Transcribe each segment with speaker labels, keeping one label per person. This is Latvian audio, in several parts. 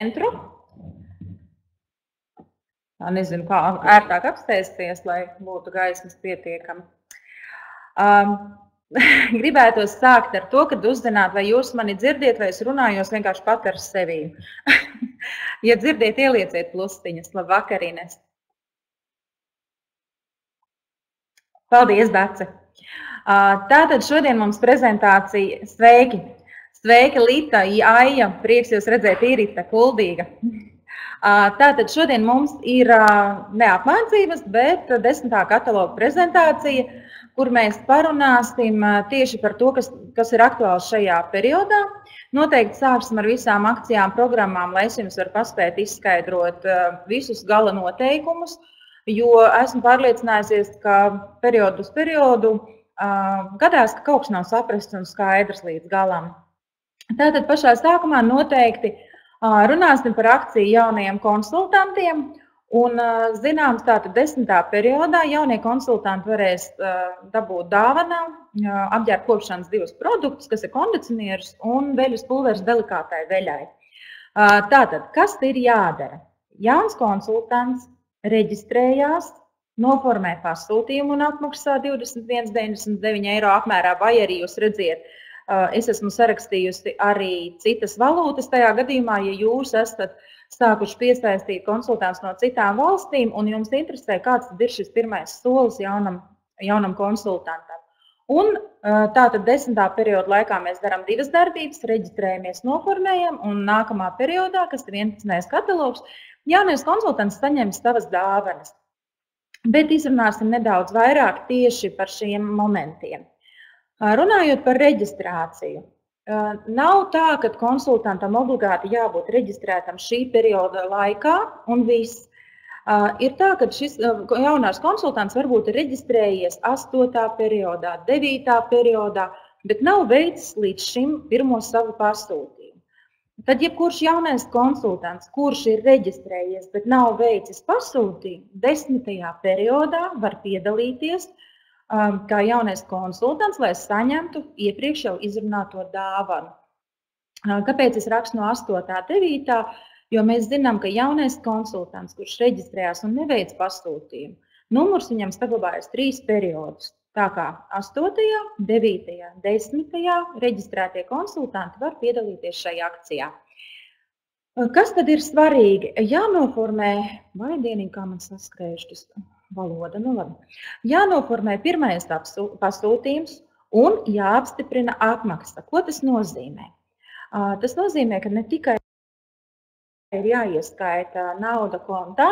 Speaker 1: centru. Nezinu, kā ērtāk apsēsties, lai būtu gaismas pietiekami. Gribētos sākt ar to, kad uzzināt, vai jūs mani dzirdiet, vai es runājos vienkārši pat ar sevi. Ja dzirdiet, ielieciet plustiņas. Labvakar, Ines. Paldies, Dace. Tātad šodien mums prezentācija. Sveiki! Sveiki, Lita, Aija, prieks jūs redzēt, Irita, Kuldīga. Tātad šodien mums ir neapmācības, bet 10. kataloga prezentācija, kur mēs parunāsim tieši par to, kas ir aktuāls šajā periodā. Noteikti sāksim ar visām akcijām, programmām, lai es jums varu paspēt izskaidrot visus gala noteikumus, jo esmu pārliecinājusies, ka periodu uz periodu gadās, ka kaut kas nav saprasts un skaidrs līdz galam. Tātad pašā sākumā noteikti runāsim par akciju jaunajiem konsultantiem. Un zināms, tātad 10. periodā jaunie konsultanti varēs dabūt dāvanā apģērba kopšanas 2 produktus, kas ir kondicionieris un veļas pulveris delikātai veļai. Tātad, kas ir jādara? Jauns konsultants reģistrējās, noformē pasūtījumu un apmaksā 21,99 eiro apmērā, vai arī jūs redziet, es esmu sarakstījusi arī citas valūtas tajā gadījumā, ja jūs esat sākuši piesaistīt konsultants no citām valstīm un jums interesē, kāds tad ir šis pirmais solis jaunam konsultantam. Un tātad 10. perioda laikā mēs darām 2 darbības, reģistrējamies, noformējam, un nākamā periodā, kas ir 11. katalogs, jaunais konsultants saņem savas dāvanas. Bet izrunāsim nedaudz vairāk tieši par šiem momentiem. Runājot par reģistrāciju, nav tā, ka konsultantam obligāti jābūt reģistrētam šī perioda laikā un viss. Ir tā, ka šis jaunās konsultants varbūt ir reģistrējies 8. periodā, 9. periodā, bet nav veicis līdz šim pirmo savu pasūtījumu. Tad, jebkurš jaunais konsultants, kurš ir reģistrējies, bet nav veicis pasūtījumu, 10. periodā var piedalīties kā jaunais konsultants, lai saņemtu iepriekš jau izrunāto dāvanu. Kāpēc es rakstu no 8. 9. Jo mēs zinām, ka jaunais konsultants, kurš reģistrējās un neveic pasūtījumu, numurs viņam saglabājas 3 periodus. Tā kā 8., 9., 10. reģistrētie konsultanti var piedalīties šajā akcijā. Kas tad ir svarīgi? Jānoformē, vai dienīgi, kā man saskrējušas valoda, nu labi. Jānoformē pirmais pasūtījums un jāapstiprina apmaksa. Ko tas nozīmē? Tas nozīmē, ka ne tikai ir jāieskaita nauda kontā,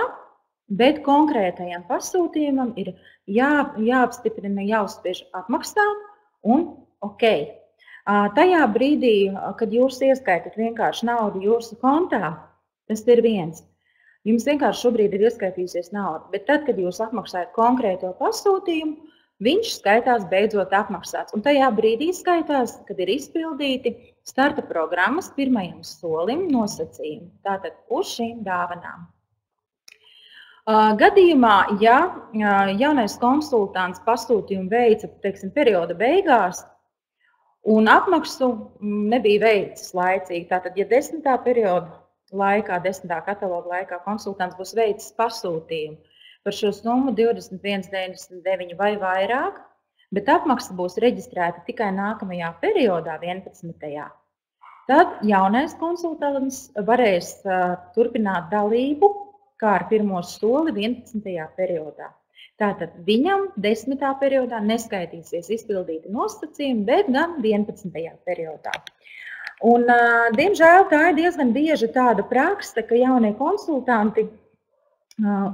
Speaker 1: bet konkrētajam pasūtījumam ir jāapstiprina, jāuzspiež apmaksā un ok. Tajā brīdī, kad jūs ieskaitat vienkārši naudu jūsu kontā, tas ir viens. Jums vienkārši šobrīd ir ieskaitījusies nauda, bet tad, kad jūs apmaksājat konkrēto pasūtījumu, viņš skaitās beidzot apmaksāts. Un tajā brīdī skaitās, kad ir izpildīti starta programmas pirmajam solim nosacījumi. Tātad uz šīm dāvanām. Gadījumā, ja jaunais konsultants pasūtījumu veica, teiksim, perioda beigās un apmaksu nebija veicis laicīgi, tātad, ja 10. perioda laikā, 10. kataloga laikā konsultants būs veicis pasūtījumu par šo summu 21,99 vai vairāk, bet apmaksa būs reģistrēta tikai nākamajā periodā, 11. Tad jaunais konsultants varēs turpināt dalību kā ar pirmo soli 11. periodā. Tātad viņam 10. periodā neskaitīsies izpildīti nosacījumi, bet gan 11. periodā. Un, diemžēl, tā ir diezgan bieži tāda prakse, ka jaunie konsultanti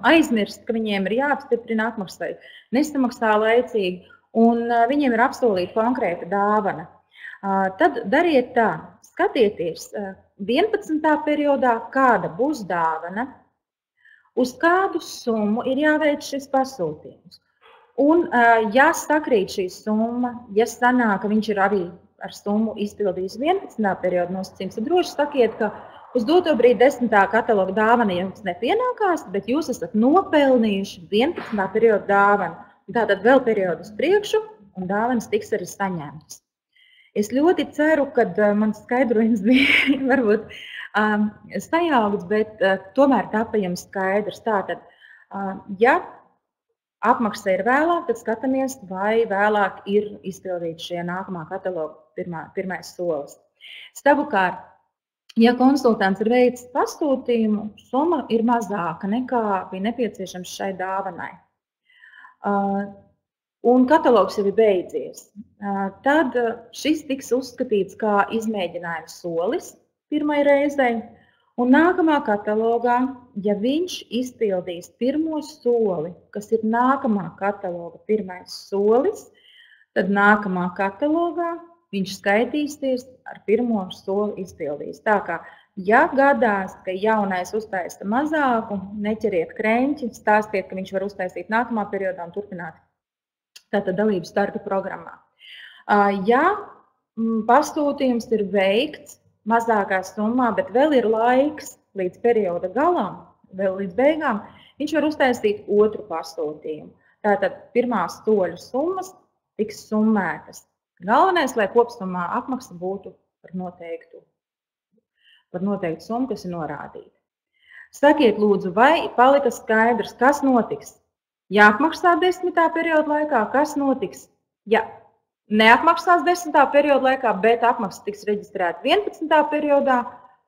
Speaker 1: aizmirst, ka viņiem ir jāapstiprina apmaksa vai nesamaksā laicīgi, un viņiem ir apsolīta konkrēta dāvana. Tad dariet tā, skatieties 11. periodā, kāda būs dāvana, uz kādu summu ir jāveic šis pasūtījums. Un, ja sakrīt šī summa, ja sanāk, ka viņš ir arī ar summu izpildījis 11. periodu nosacījums, tad droši sakiet, ka uz doto brīdi 10. kataloga dāvana jums nepienākās, bet jūs esat nopelnījuši 11. periodu dāvanu. Tātad vēl periodu uz priekšu, un dāvanas tiks arī saņemtas. Es ļoti ceru, ka mans skaidrojums bija varbūt Sajaukts, bet tomēr tapa jums skaidrs. Tātad, ja apmaksa ir vēlāk, tad skatāmies, vai vēlāk ir izpildīts šie nākamā kataloga pirmais solis. Savukārt, ja konsultants ir veicis pasūtījumu, summa ir mazāka nekā bija nepieciešams šai dāvanai, un katalogs jau ir beidzies, tad šis tiks uzskatīts kā izmēģinājuma solis pirmai reizei, un nākamā katalogā, ja viņš izpildīs pirmo soli, kas ir nākamā kataloga pirmais solis, tad nākamā katalogā viņš skaitīsies ar pirmo soli izpildīs. Tā kā, ja gadās, ka jaunais uztaisa mazāku, neķeriet kreņķi, stāstiet, ka viņš var uztaisīt nākamā periodā un turpināt tātad dalību starta programmā. Ja pasūtījums ir veikts mazākā summā, bet vēl ir laiks līdz perioda galam, vēl līdz beigām, viņš var uztaisīt otru pasūtījumu. Tātad pirmās soļu summas tiks summētas. Galvenais, lai kopsummā apmaksa būtu par noteiktu summu, kas ir norādīta. Sakiet, lūdzu, vai palika skaidrs, kas notiks? Ja apmaksā 10. perioda laikā, kas notiks? Ja neapmaksās 10. perioda laikā, bet apmaksa tiks reģistrēta 11. periodā,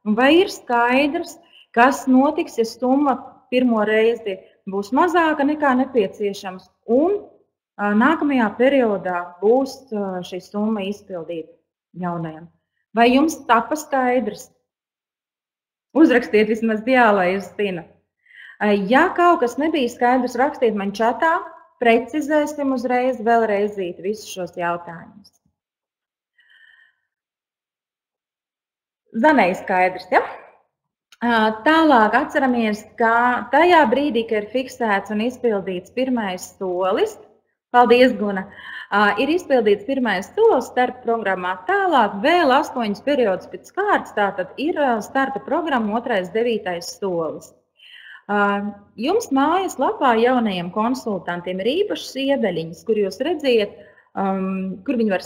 Speaker 1: un vai ir skaidrs, kas notiks, ja summa pirmo reizi būs mazāka nekā nepieciešams, un nākamajā periodā būs šī summa izpildīta jaunajam. Vai jums tapa skaidrs? Uzrakstiet vismaz jā, lai es zinu. Ja kaut kas nebija skaidrs, rakstiet man čatā, precizēsim uzreiz, vēlreiz visus šos jautājumus. Zanei skaidrs, ja? Tālāk atceramies, ka tajā brīdī, kad ir fiksēts un izpildīts pirmais solis, paldies, Guna, ir izpildīts pirmais solis starta programmā, tālāk vēl 8 periodus pēc kārtas, tātad ir starta programma 9. solis. Jums mājas lapā jaunajiem konsultantiem ir īpašas iedaļiņas, kur jūs redziet, kur viņi var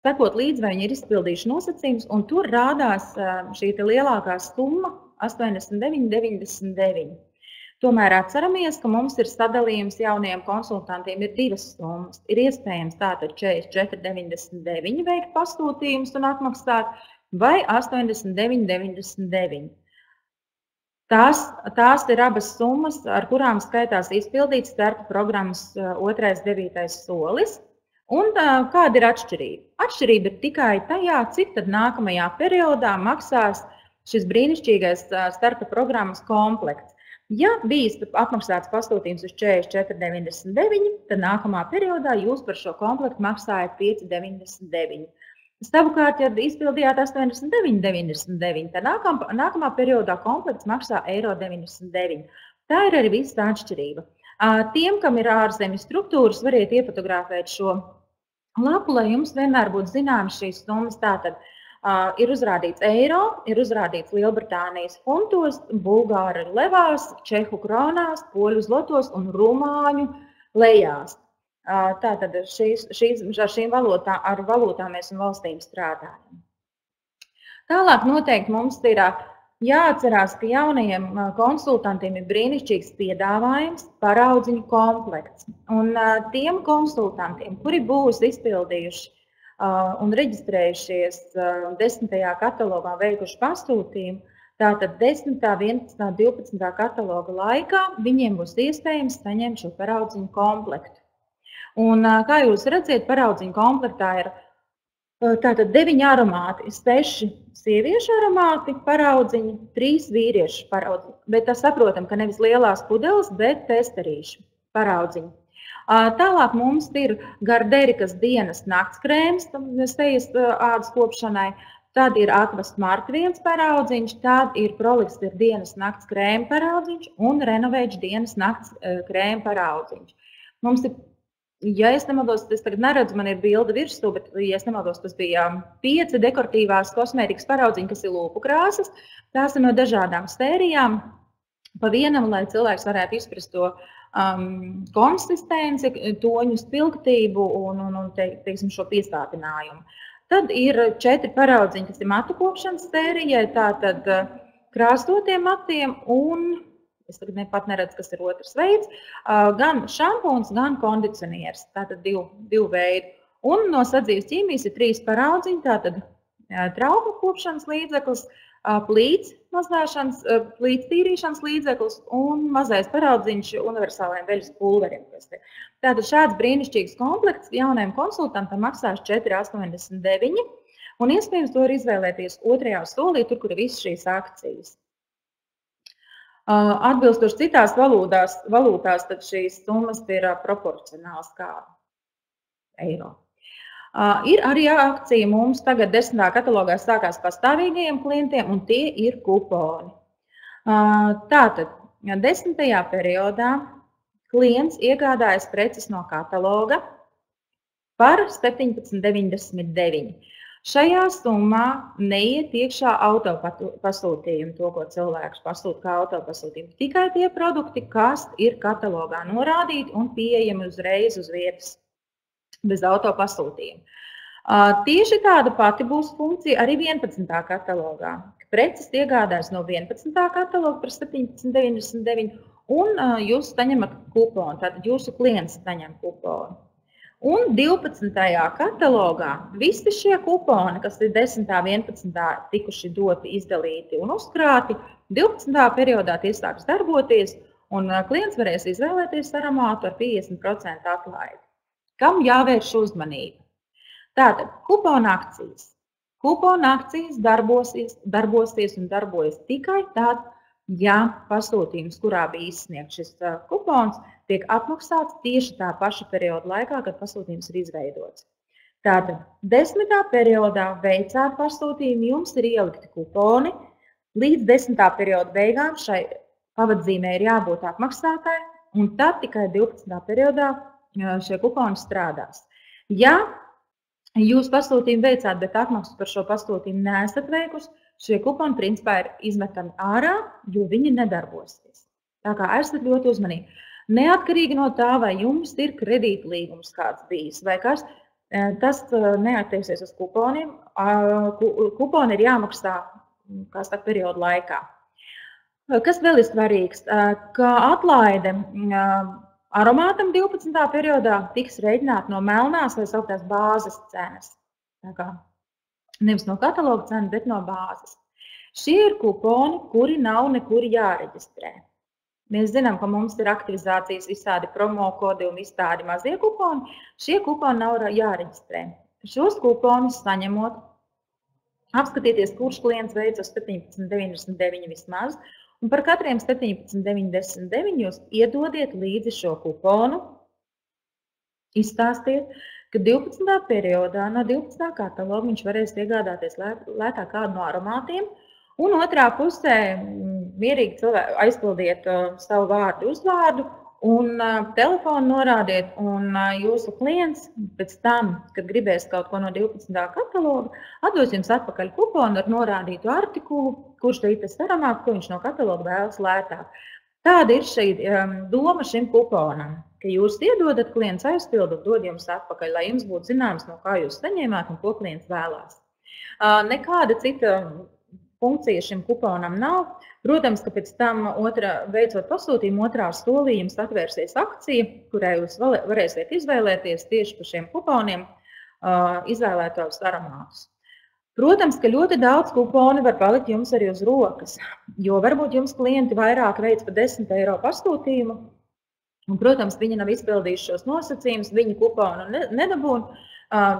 Speaker 1: sekot līdzi, vai viņi ir izpildījuši nosacījumus, un tur rādās šī lielākā summa 89,99. Tomēr atceramies, ka mums ir sadalījums jaunajiem konsultantiem ir 2 summas. Ir iespējams tātad 44,99 veikt pasūtījumus un atmaksāt, vai 89,99. Tās ir abas summas, ar kurām skaitās izpildīts starta programmas 9. solis. Un kāda ir atšķirība? Atšķirība ir tikai tajā, cik tad nākamajā periodā maksās šis brīnišķīgais starta programmas komplekts. Ja bijis apmaksāts pasūtījums uz 44,99, tad nākamā periodā jūs par šo komplektu maksājat 5,99. Savukārt, ja izpildījāt 89,99, tad nākamā periodā komplekts maksā €99. Tā ir arī visa atšķirība. Tiem, kam ir ārzemju struktūras, variet iefotografēt šo lapu, lai jums vienmēr būtu zināmas šīs summas. Tātad ir uzrādīts eiro, ir uzrādīts Lielbritānijas funtos, bulgāru levās, čehu kronās, poļu zlotos un rumāņu lejās. Tātad ar šīm valūtām mēs un valstīm strādājam. Tālāk noteikti mums ir jāatcerās, ka jaunajiem konsultantiem ir brīnišķīgs piedāvājums paraudziņu komplekts. Un tiem konsultantiem, kuri būs izpildījuši un reģistrējušies 10. katalogā veikuši pasūtījumu, tātad 10., 11., 12. kataloga laikā viņiem būs iespējams saņemt šo paraudziņu komplektu. Un, kā jūs redzat, paraudziņu komplektā ir tātad 9 aromāti, 6 sieviešu aromāti paraudziņi, 3 vīriešu paraudziņi. Bet tas saprotam, ka nevis lielās pudeles, bet testerīšu paraudziņi. Tālāk mums ir Garderikas dienas naktskrēms sejas ādas kopšanai, tad ir Aqua Smart 1 paraudziņš, tad ir Prolixir dienas nakts krēma paraudziņš un Renovage dienas nakts krēma paraudziņš. Mums ir, ja es nemaldos, es tagad neredzu, man ir bilde virsū, bet, ja es nemaldos, tas bija 5 dekoratīvās kosmētikas paraudziņi, kas ir lūpu krāsas. Tās ir no dažādām sērijām, pa vienam, lai cilvēks varētu izprast to konsistenci, toņu spilgtību un teiksim, šo piesātinājumu. Tad ir 4 paraudziņi, kas ir matu kopšanas sērijai, tātad krāsotiem matiem un, es tagad pat neredzu, kas ir otrs veids, gan šampūns, gan kondicionieris, tātad divu veidu. Un no sadzīves ķīmijas ir 3 paraudziņi, tātad trauku kopšanas līdzeklis, plīts tīrīšanas līdzeklis un mazais paraudziņš universālajiem veļas pulverim. Tātad šāds brīnišķīgs komplekts jaunajam konsultantam maksās 4,89 un iespējams to var izvēlēties 2. solī, tur, kur ir visas šīs akcijas. Atbilstoši citās valūtās, tad šīs summas ir proporcionāls kā eiro. Ir arī akcija mums tagad 10. katalogā sākās pastāvīgajiem klientiem, un tie ir kuponi. Tātad 10. periodā klients iegādājas preces no kataloga par 17,99. Šajā summā neiet iekšā autopasūtījumi, to, ko cilvēks pasūta kā autopasūtījumu. Tikai tie produkti, kas ir katalogā norādīti un pieejami uzreiz uz vietas. Bez autopasūtījuma. Tieši tāda pati būs funkcija arī 11. katalogā. Preces iegādājas no 11. kataloga par 17,99 un jūs saņemat kuponu, tātad jūsu klients saņem kuponu. Un 12. katalogā visi šie kuponi, kas ir 10. 11. tikuši doti, izdalīti un uzkrāti, 12. periodā tie sāks darboties un klients varēs izvēlēties aromātu ar 50% atlaidi. Kam jāvērš uzmanība? Tātad, kupona akcijas. Kupona akcijas darbosies un darbojas tikai tad, ja pasūtījums, kurā bija izsniegts šis kupons, tiek apmaksāts tieši tā paša perioda laikā, kad pasūtījums ir izveidots. Tātad, 10. periodā veicāt pasūtījumu, jums ir ielikti kuponi. Līdz 10. perioda beigām šai pavadzīmē ir jābūt apmaksātai, un tad tikai 12. periodā šie kuponi strādās. Ja jūs pasūtījumu veicāt, bet atmaksu par šo pasūtījumu neesat veikusi, šie kuponi principā ir izmetami ārā, jo viņi nedarbosies. Tā kā esat ļoti uzmanīgi. Neatkarīgi no tā, vai jums ir kredītlīgums kāds bijis vai kas, tas neattieksies uz kuponiem. Kuponi ir jāmaksā periodu laikā. Kas vēl ir svarīgs? Kā atlaide aromātam 12. periodā tiks rēķināta no melnās vai sauktās bāzes cenas. Tā kā nevis no kataloga cenas, bet no bāzes. Šie ir kuponi, kuri nav nekur jāreģistrē. Mēs zinām, ka mums ir aktivizācijas visādi promo kodi un visādi mazie kuponi. Šie kuponi nav jāreģistrē. Šos kuponus saņemot, apskatieties, kurš klients veic uz 17,99 vismaz, un par katriem 17,99 jūs iedodiet līdzi šo kuponu, izstāstiet, ka 12. periodā no 12. kataloga viņš varēs iegādāties lētāk kādu no aromātiem, un otrā pusē mierīgi aizpildiet savu vārdu uzvārdu un telefonu norādiet, un jūsu klients pēc tam, kad gribēs kaut ko no 12. kataloga, atdos jums atpakaļ kuponu ar norādītu artikulu, kurš tas aromāts, ko viņš no kataloga vēlas lētāk. Tāda ir šī doma šim kuponam, ka jūs iedodat, klients aizpildot, dod jums atpakaļ, lai jums būtu zināms, no kā jūs saņēmāt un ko klients vēlās. Nekāda cita funkcija šim kuponam nav. Protams, ka pēc tam veicot pasūtījumu otrā solī jums atvērsies akcija, kurai jūs varēsiet izvēlēties tieši par šiem kuponiem izvēlētos aromātus. Protams, ka ļoti daudz kuponi var palikt jums arī uz rokas, jo varbūt jums klienti vairāk veic par 10 eiro pasūtījumu, un, protams, viņi nav izpildījuši šos nosacījumus, viņi kuponu nedabūn,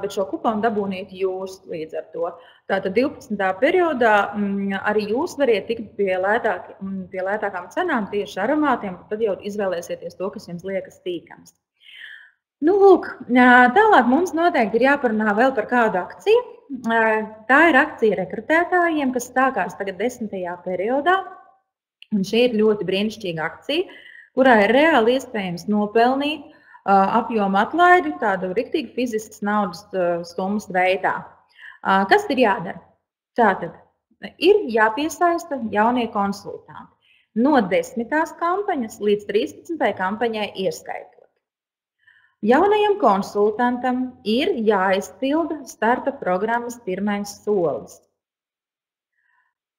Speaker 1: bet šo kuponu dabūnīt jūs līdz ar to. Tātad 12. periodā arī jūs variet tikt pie lētākām cenām tieši aromātiem, tad jau izvēlēsieties to, kas jums liekas tīkams. Nu, lūk, tālāk mums noteikti ir jāparunā vēl par kādu akciju. Tā ir akcija rekrutētājiem, kas stākās tagad 10. periodā. Un šī ir ļoti brīnišķīga akcija, kurā ir reāli iespējams nopelnīt apjomu atlaidi tādu riktīgi fiziskas naudas summas veidā. Kas ir jādara? Tātad ir jāpiesaista jaunie konsultanti no 10. kampaņas līdz 13. kampaņai ieskaitot. Jaunajam konsultantam ir jāizpilda starta programmas pirmais solis.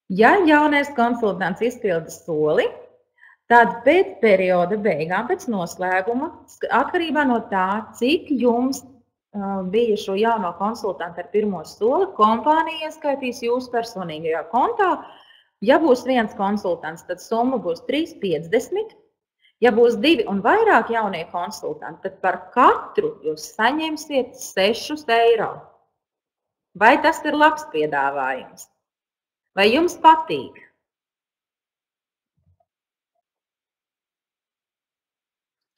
Speaker 1: Ja jaunais konsultants izpilda soli, tad pēc perioda beigām, pēc noslēguma, atkarībā no tā, cik jums bija šo jauno konsultantu ar pirmo soli, kompānija ieskaitīs jūsu personīgajā kontā. Ja būs viens konsultants, tad summa būs 3,50. Ja būs 2 un vairāk jaunie konsultanti, tad par katru jūs saņemsiet 6 eiro. Vai tas ir labs piedāvājums? Vai jums patīk?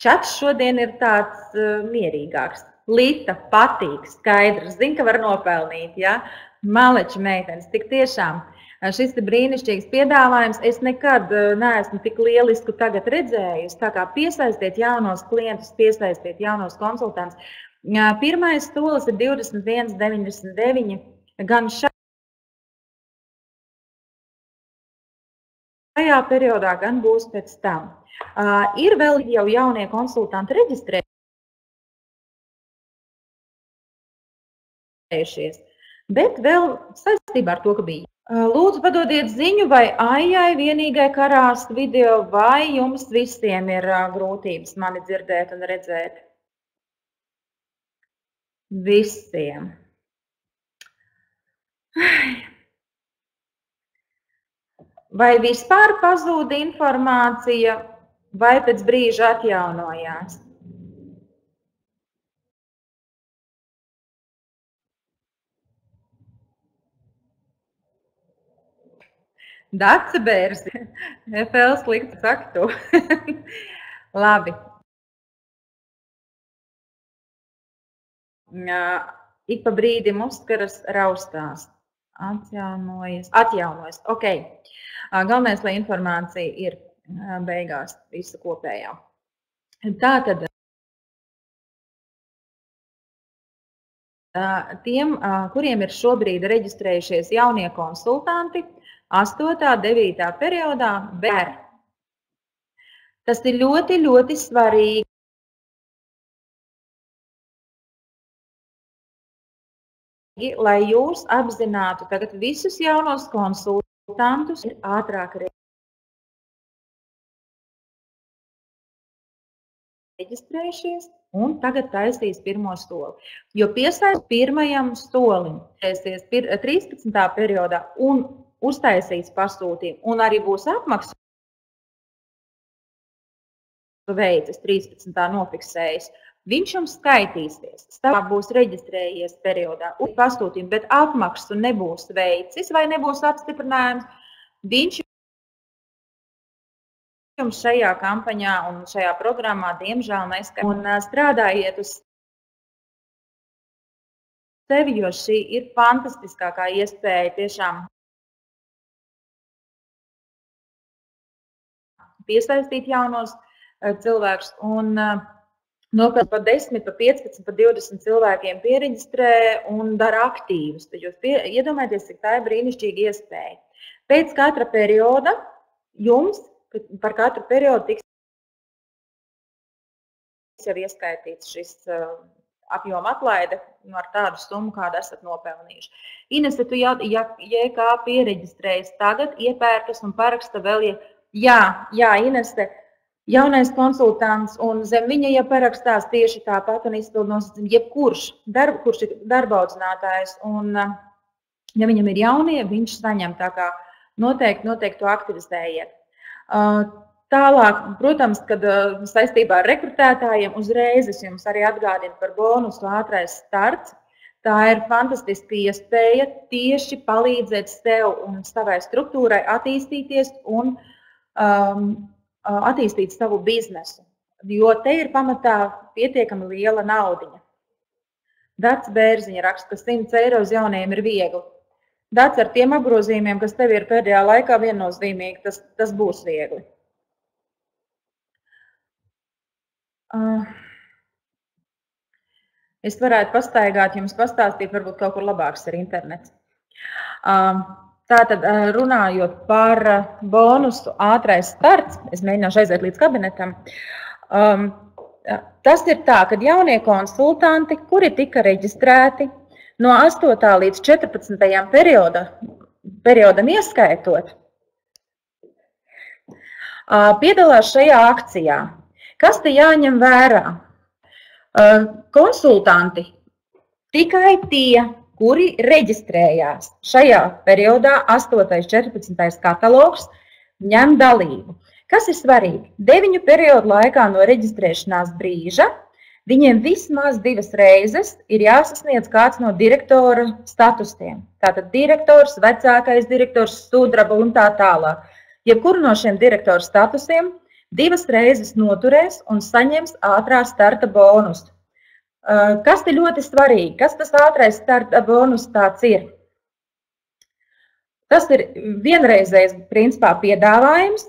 Speaker 1: Čats šodien ir tāds mierīgāks. Lita patīk, skaidrs, zin, ka var nopelnīt, ja? Maleči meitenes, tik tiešām. Šis ir brīnišķīgs piedāvājums. Es nekad neesmu tik lielisku tagad redzējusi. Tā kā piesaistiet jaunos klientus, piesaistiet jaunos konsultantus. Pirmais solis ir 21,99. Gan šajā periodā, gan būs pēc tam. Ir vēl jau jaunie konsultanti reģistrējušies, bet vēl saistībā ar to, ka bija. Lūdzu, padodiet ziņu, vai Aijai vienīgai karās video, vai jums visiem ir grūtības mani dzirdēt un redzēt? Visiem. Vai vispār pazūda informācija, vai pēc brīža atjaunojās? Dace bērzi. FL slikti saka to. Labi. Ik pa brīdim uzskaras raustās. Atjaunojas. Ok. Galvenais, lai informācija ir beigās visa kopējā. Tātad tiem, kuriem ir šobrīd reģistrējušies jaunie konsultanti, 8. 9. periodā ber. Tas ir ļoti, ļoti svarīgi. Lai jūs apzinātu tagad visus jaunos konsultantus, ir ātrāk reģistrējušies un tagad taisīs pirmo soli. Jo piesaist pirmajam solim, 13. periodā un uztaisīs pasūtījumu un arī būs apmaksu veicis 13. nofiksējis. Viņš jums skaitīsies, stāvā būs reģistrējies periodā un pasūtījumu, bet apmaksu nebūs veicis vai nebūs apstiprinājums. Viņš jums šajā kampaņā un šajā programmā diemžēl neskaitīs. Un strādājiet uz sevi, jo šī ir fantastiskākā iespēja tiešām piesaistīt jaunos cilvēkus un nopelnīt pa 10, pa 15, pa 20 cilvēkiem piereģistrē un dara aktīvus. Tad jūs iedomājieties, cik tā ir brīnišķīga iespēja. Pēc katra perioda jums par katru periodu tiks jau ieskaitīts šis apjoma atlaide ar tādu summu, kādu esat nopelnījuši. Inese, tu JK piereģistrējas tagad, iepērkas un paraksta vēl, jā, Inese, jaunais konsultants un zem viņa, ja parakstās tieši tāpat un izpild nosacījumi, jebkurš ir darba audzinātājs un ja viņam ir jaunie, viņš saņem, tā kā noteikti to aktivizējiet. Tālāk, protams, kad saistībā ar rekrutētājiem uzreiz es jums arī atgādinu par bonusu ātrais starts. Tā ir fantastiska iespēja tieši palīdzēt sev un savai struktūrai attīstīties un attīstīt savu biznesu, jo te ir pamatā pietiekami liela naudiņa. Dace Bērziņa raksta, ka 100 eiro uz jauniem ir viegli. Dace, ar tiem apgrozījumiem, kas tev ir pēdējā laikā viennozīmīgi, tas būs viegli. Es varētu pastaigāt, jums pastāstīt, varbūt kaut kur labāks ir internets. Tātad, runājot par bonusu ātrais starts, es mēģināšu aiziet līdz kabinetam. Tas ir tā, ka jaunie konsultanti, kuri tika reģistrēti no 8. līdz 14. periodam ieskaitot, piedalās šajā akcijā. Kas te jāņem vērā? Konsultanti tikai tie, kuri reģistrējās šajā periodā, 8. 14. katalogs, ņem dalību. Kas ir svarīgi? 9 periodu laikā no reģistrēšanās brīža viņiem vismaz 2 reizes ir jāsasniedz kāds no direktora statusiem. Tātad direktors, vecākais direktors, sudraba un tā tālāk. Jebkuru no šiem direktora statusiem 2 reizes noturēs un saņems ātrā starta bonusu. Kas ir ļoti svarīgi? Kas tas ātrais starta bonus tāds ir? Tas ir vienreizējs principā piedāvājums,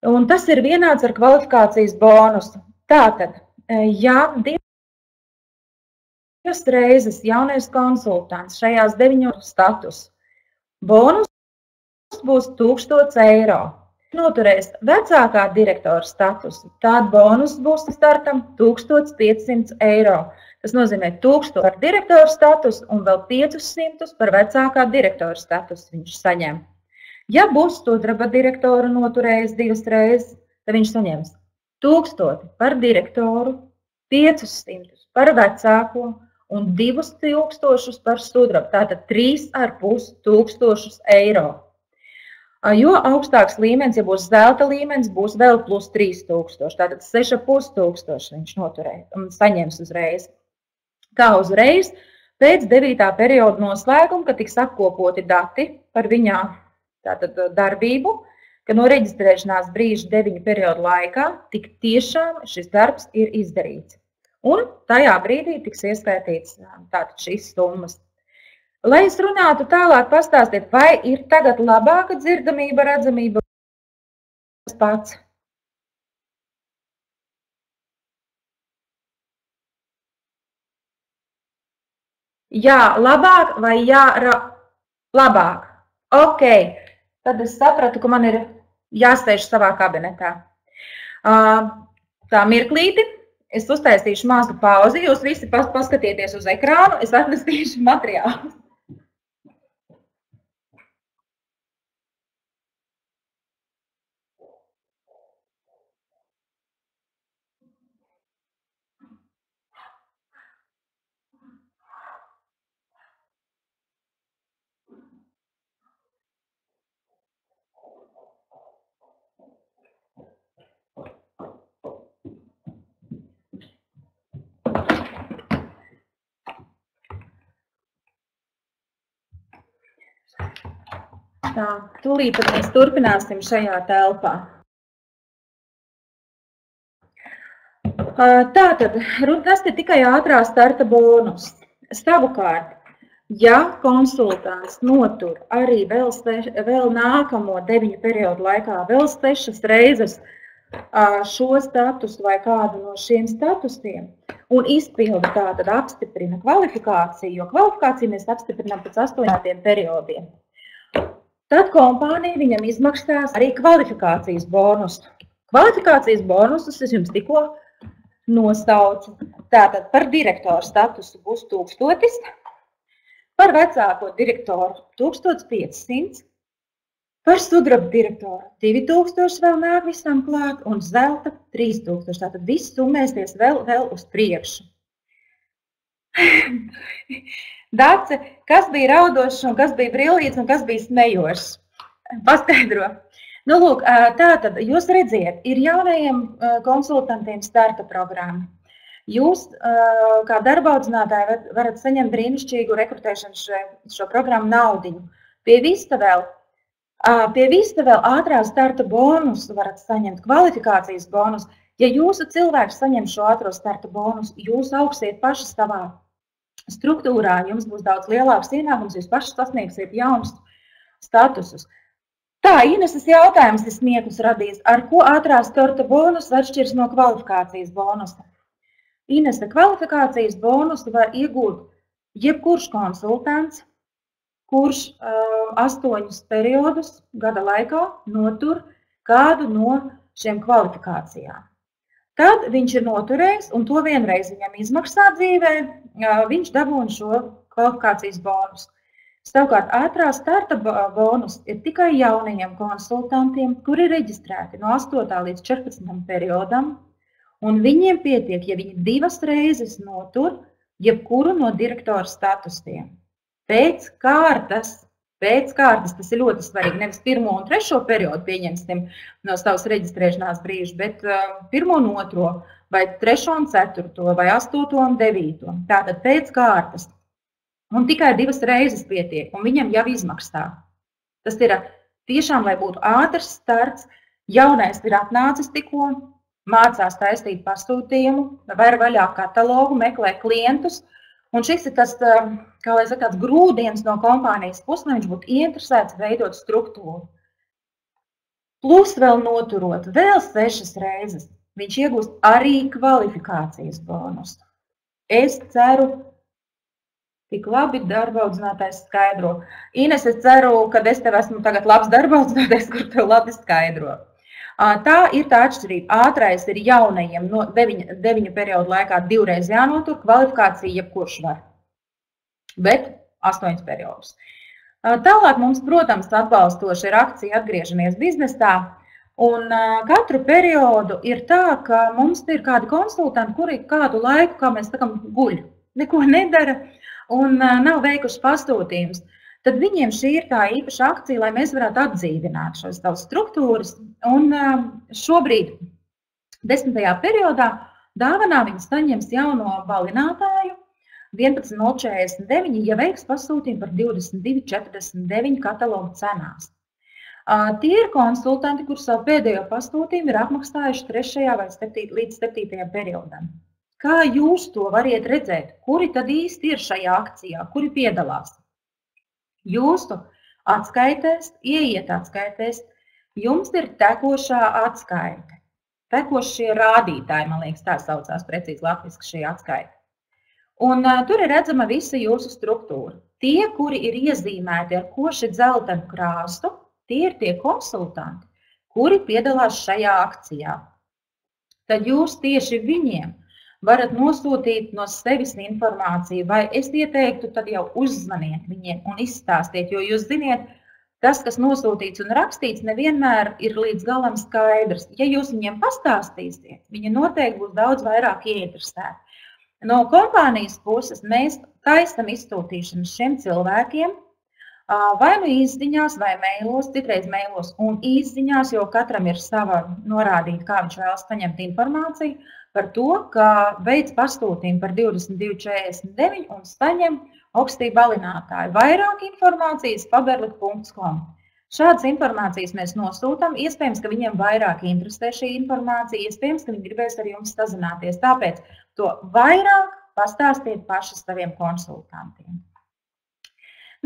Speaker 1: un tas ir vienāds ar kvalifikācijas bonusu. Tātad, ja 2 reizes jaunais konsultants šajās 9 status, bonus būs 1000 eiro. Noturēs vecākā direktora statusu, tad bonus būs startam 1500 eiro. Tas nozīmē 1000 par direktora statusu un vēl 500 par vecākā direktora statusu viņš saņem. Ja būs sudraba direktoru noturējis 2 reizes, tad viņš saņems 1000 par direktoru, 500 par vecāko un 2000 par sudrabu. Tātad 3500 eiro. Jo augstāks līmenis, ja būs zelta līmenis, būs vēl plus 3000. Tātad 6500 viņš noturēs un saņems uzreiz. Kā uzreiz? Pēc 9. perioda noslēguma, kad tiks apkopoti dati par viņā tātad darbību, ka no reģistrēšanās brīža 9 periodu laikā tik tiešām šis darbs ir izdarīts. Un tajā brīdī tiks ieskaitīts tātad šīs summas. Lai es runātu tālāk, pastāstiet, vai ir tagad labāka dzirdamība, redzamība pats? Jā, labāk vai jā, labāk? Ok. Tad es sapratu, ka man ir jāsēž savā kabinetā. Tā mirklīti, es uztaisīšu mazu pauzi, jūs visi paskatieties uz ekrānu, es atnesīšu materiālus. Tā, tūlīt mēs turpināsim šajā telpā. Tātad, tas ir tikai ātrā starta bonus. Savukārt, ja konsultants notur arī vēl nākamo 9 periodu laikā vēl 6 reizes šo statusu vai kādu no šiem statusiem un izpilda tātad apstiprina kvalifikāciju, jo kvalifikāciju mēs apstiprinām pēc 8 periodiem. Tad kompānija viņam izmaksās arī kvalifikācijas bonusu. Kvalifikācijas bonusus es jums tikko nosaucu. Tātad par direktoru statusu būs 1000, par vecāko direktoru 1500, par sudraba direktoru 2000 vēl nāk visam klāt un zelta 3000. Tātad viss summēsies vēl uz priekšu. Dace, kas bija raudošs un kas bija brillīts un kas bija smejošs? Paskaidro. Nu, lūk, tātad jūs redziet, ir jaunajiem konsultantiem starta programma. Jūs, kā darba audzinātāji, varat saņemt brīnišķīgu rekrutēšanas šo programmu naudiņu. Pie visa vēl ātrā starta bonusu varat saņemt, kvalifikācijas bonusu. Ja jūsu cilvēks saņem šo ātro starta bonusu, jūs augsiet paši savā struktūrā, jums būs daudz lielāks ienākums, jūs paši sasniegsiet jaunus statusus. Tā, Ineses jautājums ir smieklus radījis. Ar ko ātrā starta bonusu atšķiras no kvalifikācijas bonusa? Inese, kvalifikācijas bonusu var iegūt jebkurš konsultants, kurš 8 periodus gada laikā notur kādu no šiem kvalifikācijām. Tad viņš ir noturējis, un to vienreiz viņam izmaksā dzīvē, viņš dabūna šo kvalifikācijas bonusu. Savukārt ātrā starta bonus ir tikai jaunajiem konsultantiem, kuri ir reģistrēti no 8. līdz 14. periodam, un viņiem pietiek, ja viņi 2 reizes notur jebkuru no direktora statusiem. Pēc kārtas, tas ir ļoti svarīgi, nevis 1. un 3. periodu pieņemsim no savas reģistrēšanās brīža, bet 1. un 2. vai 3. un 4. vai 8. un 9. Tātad pēc kārtas. Un tikai 2 reizes pietiek, un viņam jau izmaksā. Tas ir tiešām, lai būtu ātrs starts, jaunais ir atnācis tikko, mācās taisīt pasūtījumu, var vaļā katalogu, meklē klientus, un šis ir tas, kā lai saka, tāds grūdienis no kompānijas puses, lai viņš būtu interesēts veidot struktūru. Plus vēl noturot vēl 6 reizes, viņš iegūst arī kvalifikācijas bonusu. Es ceru, tik labi darba audzinātājs skaidro. Ines, es ceru, ka es tev esmu tagad labs darba audzinātājs, kur tev labi skaidro. Tā ir tā atšķirība. Ātrais ir jaunajiem no 9 periodu laikā 2 reizes jānotur, kvalifikācija jebkurš var. Bet 8 periodus. Tālāk mums, protams, atbalstoši ir akcija Atgriežamies biznesā. Un katru periodu ir tā, ka mums ir kādi konsultanti, kuri kādu laiku, kā mēs sakam, guļ, neko nedara un nav veikuši pasūtījumus, tad viņiem šī ir tā īpaša akcija, lai mēs varētu atdzīvināt šos savus struktūras. Un šobrīd 10. periodā dāvanā viņi saņems jauno balinātāju 11,049, ja veiks pasūtījumu par 22,49 katalogu cenās. Tie ir konsultanti, kur savu pēdējo pasūtījumu ir apmaksājuši 3. vai līdz 7. periodam. Kā jūs to variet redzēt? Kuri tad īsti ir šajā akcijā? Kuri piedalās? Jūsu atskaitēs, ieiet atskaitēs, jums ir tekošā atskaite. Tekošie rādītāji, man liekas, tā saucās precīzi latviski šī atskaite. Un tur ir redzama visa jūsu struktūra. Tie, kuri ir iezīmēti ar koši dzeltenu krāsu, tie ir tie konsultanti, kuri piedalās šajā akcijā. Tad jūs tieši viņiem varat nosūtīt no sevis informāciju, vai es ieteiktu, tad jau uzzvaniet viņiem un izstāstiet, jo jūs ziniet, tas, kas nosūtīts un rakstīts, nevienmēr ir līdz galam skaidrs. Ja jūs viņiem pastāstīsiet, viņi noteikti būs daudz vairāk ieinteresēti. No kompānijas puses mēs taisam izsūtīšanas šiem cilvēkiem, vai nu īsziņās, vai mailos, citreiz mailos un īsziņās, jo katram ir sava norādīta, kā viņš vēlas saņemt informāciju, par to, ka veids pasūtījumu par 22,49 un saņem augstību balinātāju. Vairāk informācijas faberlik.com. Šādas informācijas mēs nosūtam. Iespējams, ka viņiem vairāk interesē šī informācija, iespējams, ka viņi gribēs ar jums sazināties. Tāpēc to vairāk pastāstiet paši saviem konsultantiem.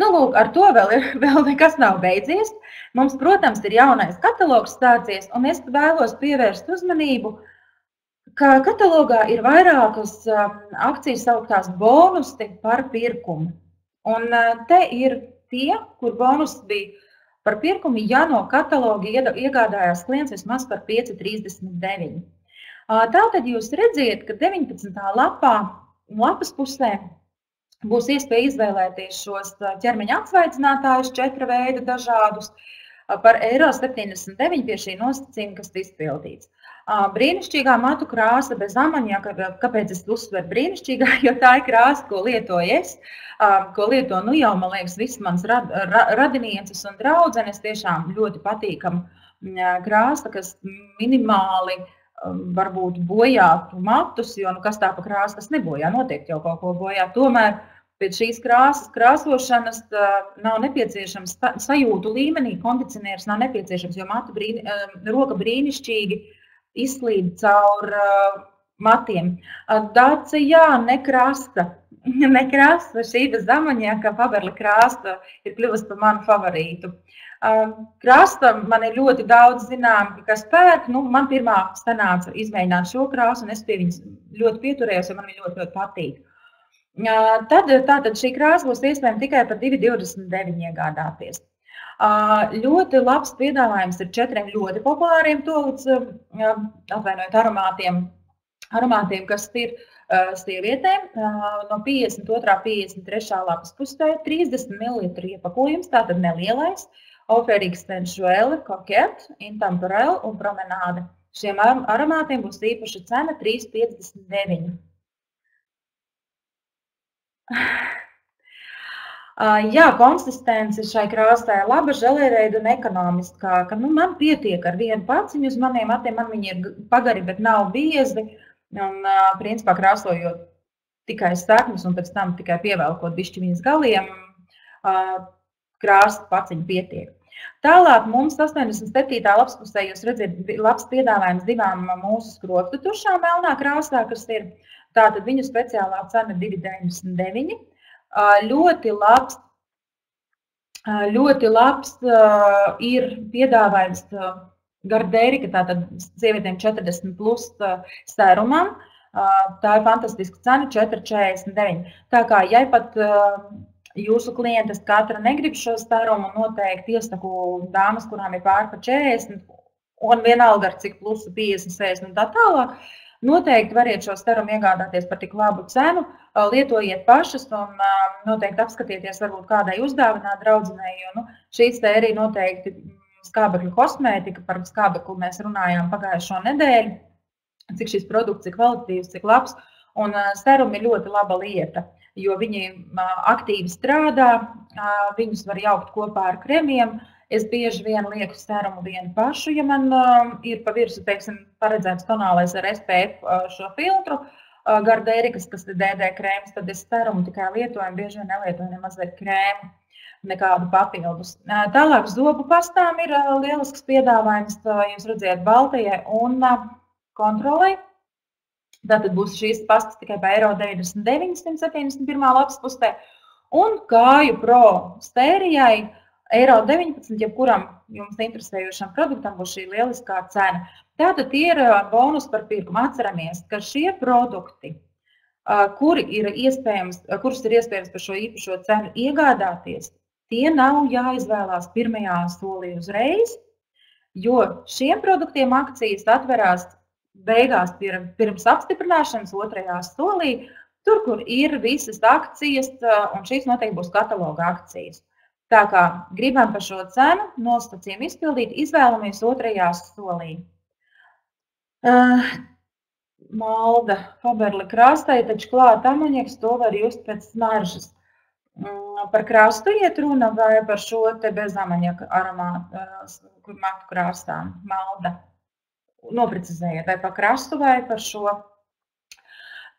Speaker 1: Nu, lūk, ar to vēl nekas nav beidzies. Mums, protams, ir jaunais katalogs stācies, un es vēlos pievērst uzmanību, ka katalogā ir vairākas akcijas sauktās bonusi par pirkumu. Un te ir tie, kur bonus bija par pirkumu, ja no kataloga iegādājās klients vismaz par 5,39. Tātad jūs redziet, ka 19. lapas pusē būs iespēja izvēlēties šos ķermeņa atsvaidzinātājus 4 veida dažādus par €79 pie šī nosacījuma, kas izpildīts. Brīnišķīgā matu krāsa bez amaņaka, kāpēc es uzsveru brīnišķīgā, jo tā ir krāsa, ko lietoju es, ko lieto, nu jau, man liekas, viss mans radinieces un draudzenes, tiešām ļoti patīkama krāsa, kas minimāli varbūt bojātu matus, jo, nu, kas tā pa krāsa, kas nebojā, noteikti jau kaut ko bojā. Tomēr pēc šīs krāsas krāsošanas nav nepieciešams sajūtu līmenī, kondicionieris nav nepieciešams, jo roka brīnišķīgi izslīd caur matiem. Dace, jā, nekrasta. Šī bez amaņaka Faberlik krāsta ir kļuvusi par manu favorītu. Krāsta man ir ļoti daudz zināmi, kas pērk. Nu, man pirmā sanāca izmēģināt šo krāsu, un es pie viņas ļoti pieturējos, jo man viņa ļoti, ļoti patīk. Tātad šī krāsa būs iespējama tikai par 2,29 iegādāties. Ļoti labs piedāvājums ir 4 ļoti populāriem tolīdz, atvainojiet, aromātiem. aromātiem, kas ir sievietēm, no 52. 53. lapas pusē, 30 ml iepakojums, tātad nelielais, Oferīgs Sensuelle, Coquette, Intemporelle un Promenade. Šiem aromātiem būs īpaša cena 3,59. Jā, konsistence šai krāsai laba, želēveida un ekonomiskāka. Nu, man pietiek ar vienu paciņu uz maniem matiem, man viņi ir pagari, bet nav biezi. Un, principā, krāsojot tikai stakņus un pēc tam tikai pievelkot bišķi viņas galiem, krāsa paciņu pietiek. Tālāk mums 87. lapas pusē jūs redzat labs piedāvājums divām mūsu skropstu tušām melnā krāsā, kas ir tātad viņu speciālā cena 2,99. Ļoti labs ir piedāvājums Gardērika, tātad sievietēm 40+ sērumam. Tā ir fantastiska cena 4,49. Tā kā, ja pat jūsu klientes katra negrib šo sērumu, noteikti iesaku dāmas, kurām ir pār pa 40, un vienalga ar cik plusu 50, 60 un tā tālāk, noteikti variet šo sērumu iegādāties par tik labu cenu, lietojiet pašas un noteikti apskatieties varbūt kādai uzdāvināt draudzenei, jo šī sērija noteikti skābekļu kosmētika, par skābeklu mēs runājām pagājušo nedēļu, cik šis produkts ir kvalitatīvs, cik labs, un sērumi ir ļoti laba lieta, jo viņi aktīvi strādā, viņus var jaukt kopā ar kremiem. Es bieži vien lieku sērumu vienu pašu, ja man ir pa virsu, teiksim, paredzēts tonālais ar SPF šo filtru, Gardērikas, kas ir DD krēms, tad es sērumu tikai lietoju, bieži vien nelietoju nemazliet krēmu, nekādu papildus. Tālāk zobu pastām ir lielisks piedāvājums, jūs redzējat, Baltajai un Kontrolei. Tātad būs šīs pastas tikai par 1,99 171. lapas pusē. Un kāju pro sērijai 1,19 jebkuram jums interesējošam produktam būs šī lieliskā cena. Tātad ir bonus par pirkumu. Atceramies, ka šie produkti, kurus ir iespējams par šo īpašo cenu iegādāties, tie nav jāizvēlās pirmajā solī uzreiz, jo šiem produktiem akcijas atverās beigās pirms apstiprināšanas 2. solī, tur, kur ir visas akcijas, un šīs noteikti būs kataloga akcijas. Tā kā gribam par šo cenu nosacījumu izpildīt, izvēlamies 2. solī. Malda Faberle krāstai, taču klāt amonieks, to var just pēc smaržas. Par krāstu iet runa vai par šo te bez amonieka aromātu matu krāstām, Malda? Noprecizējiet, vai par krastu vai par šo.